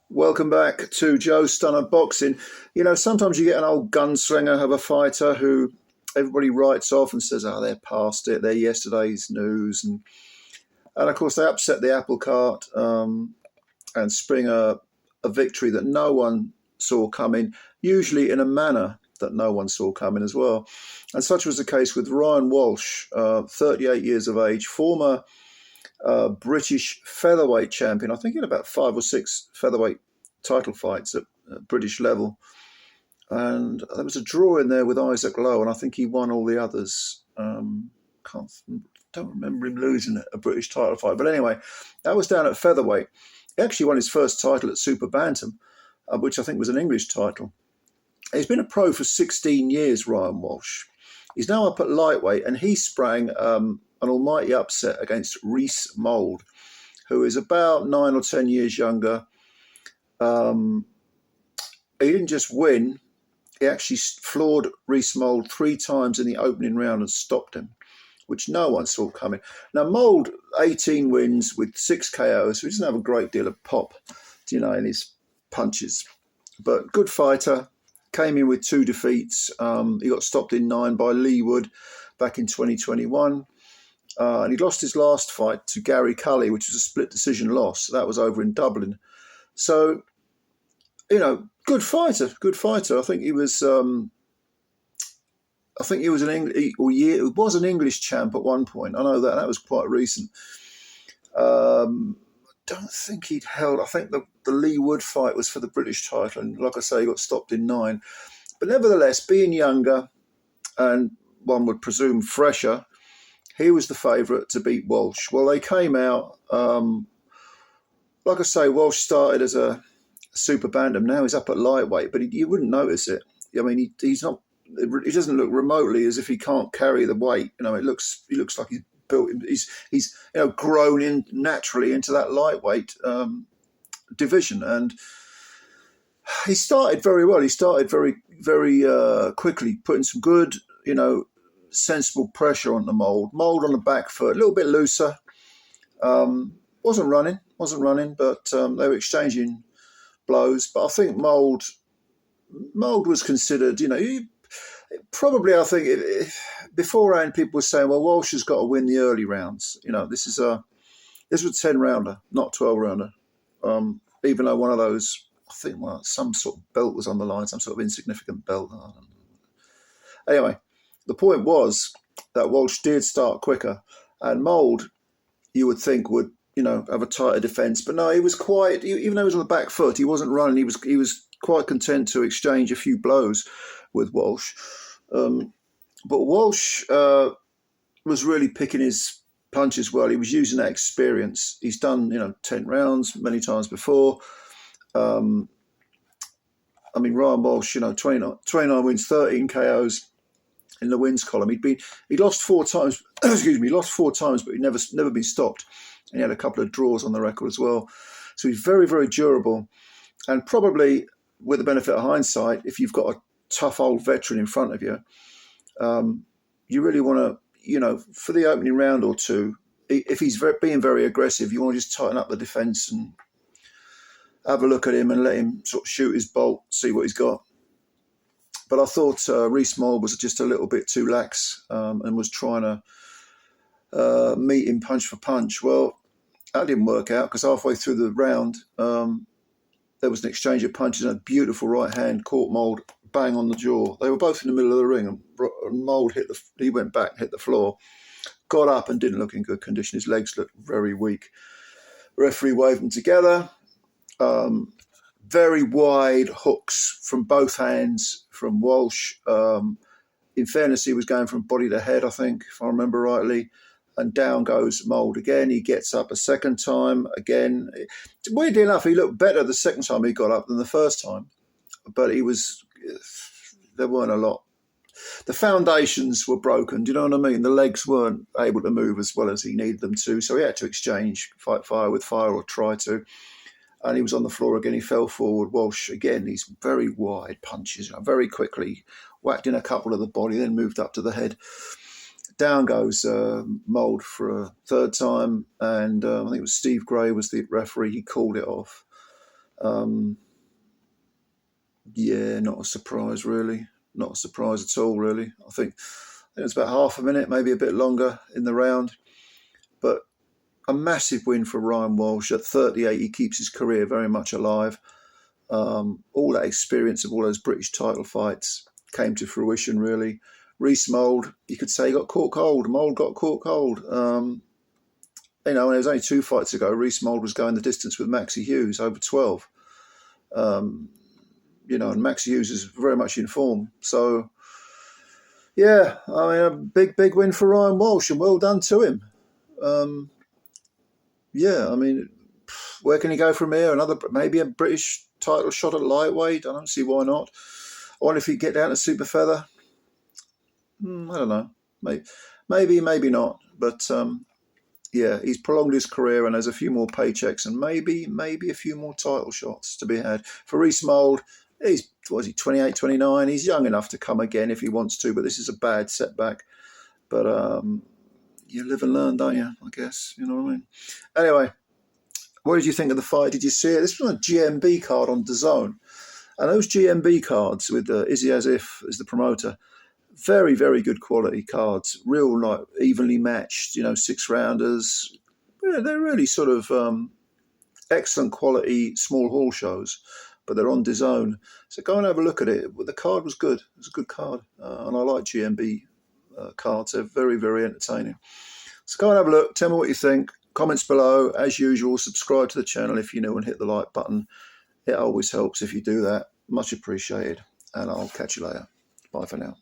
Welcome back to Joe Stunner Boxing. Sometimes you get an old gunslinger of a fighter who everybody writes off and says, oh, they're past it, they're yesterday's news. And of course, they upset the apple cart and spring a victory that no one saw coming, usually in a manner that no one saw coming as well. And such was the case with Ryan Walsh, 38 years of age, former British featherweight champion. I think he had about 5 or 6 featherweight title fights at British level. And there was a draw in there with Isaac Lowe, and I think he won all the others. Don't remember him losing a British title fight. But anyway, that was down at featherweight. He actually won his first title at Super Bantam, which I think was an English title. He's been a pro for 16 years, Ryan Walsh. He's now up at lightweight, and he sprang an almighty upset against Reece Mould, who is about 9 or 10 years younger. He didn't just win, he actually floored Reece Mould 3 times in the opening round and stopped him, which no one saw coming. Now, Mould, 18 wins with 6 KOs, so he doesn't have a great deal of pop, in his punches. But good fighter, came in with 2 defeats. He got stopped in 9 by Lee Wood back in 2021. And he lost his last fight to Gary Cully, which was a split decision loss. That was over in Dublin. So, good fighter. I think he was. He was an English champ at one point. I know that was quite recent. Don't think he'd held. I think the Lee Wood fight was for the British title, and like I say, he got stopped in 9. But nevertheless, being younger and one would presume fresher, he was the favourite to beat Walsh. Well, they came out. Like I say, Walsh started as a super bantam. Now he's up at lightweight, but you wouldn't notice it. I mean, he's not. He doesn't look remotely as if he can't carry the weight. He looks like he's built. He's grown in naturally into that lightweight division, and he started very well. He started very quickly, putting some good, sensible pressure on the Mould. Mould on the back foot, a little bit looser. Wasn't running, but they were exchanging blows. But I think Mould was considered, probably, I think, beforehand people were saying, well, Walsh has got to win the early rounds. This was a 10-rounder, not 12-rounder. Even though one of those, I think, some sort of belt was on the line, some sort of insignificant belt. Anyway, the point was that Walsh did start quicker, and Mould, you would think, would have a tighter defence. But no, he was quiet. Even though he was on the back foot, he wasn't running. He was quite content to exchange a few blows with Walsh. But Walsh was really picking his punches well. He was using that experience. He's done 10 rounds many times before. Ryan Walsh, 29 wins, 13 KOs in the wins column. He'd lost 4 times. Excuse me, he lost 4 times, but he'd never been stopped. And he had a couple of draws on the record as well. So he's very, very durable. And probably, with the benefit of hindsight, if you've got a tough old veteran in front of you, you really want to, for the opening round or two, if he's being very aggressive, you want to just tighten up the defence and have a look at him and let him sort of shoot his bolt, see what he's got. But I thought Reece Mould was just a little bit too lax and was trying to meet him punch for punch. Well, that didn't work out because halfway through the round, there was an exchange of punches and a beautiful right hand caught Mould bang on the jaw. They were both in the middle of the ring, and Mould he went back, hit the floor, got up and didn't look in good condition. His legs looked very weak. Referee waved them together. Very wide hooks from both hands from Walsh. In fairness, he was going from body to head, I think, if I remember rightly. And down goes Mould again. He gets up a second time again. Weirdly enough, he looked better the second time he got up than the first time. But there weren't a lot. The foundations were broken. Do you know what I mean? The legs weren't able to move as well as he needed them to. So he had to exchange fight fire with fire, or try to. And he was on the floor again. He fell forward. Walsh, again, these very wide punches, very quickly whacked in a couple of the body, then moved up to the head. Down goes Mould for a third time, and I think it was Steve Gray was the referee. He called it off. Yeah, not a surprise really. Not a surprise at all really. I think it was about half a minute, maybe a bit longer in the round. But a massive win for Ryan Walsh. At 38, he keeps his career very much alive. All that experience of all those British title fights came to fruition, really. Reece Mould, you could say, got caught cold. Mould got caught cold. When it was only 2 fights ago, Reece Mould was going the distance with Maxie Hughes, over 12. And Maxie Hughes is very much in form. So, yeah, a big win for Ryan Walsh, and well done to him. Where can he go from here? Maybe a British title shot at lightweight. I don't see why not. I wonder if he'd get down to super feather. I don't know. Maybe not. But he's prolonged his career, and there's a few more paychecks, and maybe a few more title shots to be had. For Reece Mould, he's 28, 29. He's young enough to come again if he wants to, but this is a bad setback. But you live and learn, don't you? I guess, you know what I mean? Anyway, what did you think of the fight? Did you see it? This was a GMB card on DAZN. And those GMB cards with Izzy Asif as the promoter, very, very good quality cards. Real, evenly matched, 6-rounders. Yeah, they're really sort of excellent quality small hall shows, but they're on DAZN. So go and have a look at it. The card was good. It was a good card. And I like GMB cards. They're very, very entertaining. So go and have a look. Tell me what you think. Comments below. As usual, subscribe to the channel if you're new and hit the like button. It always helps if you do that. Much appreciated. And I'll catch you later. Bye for now.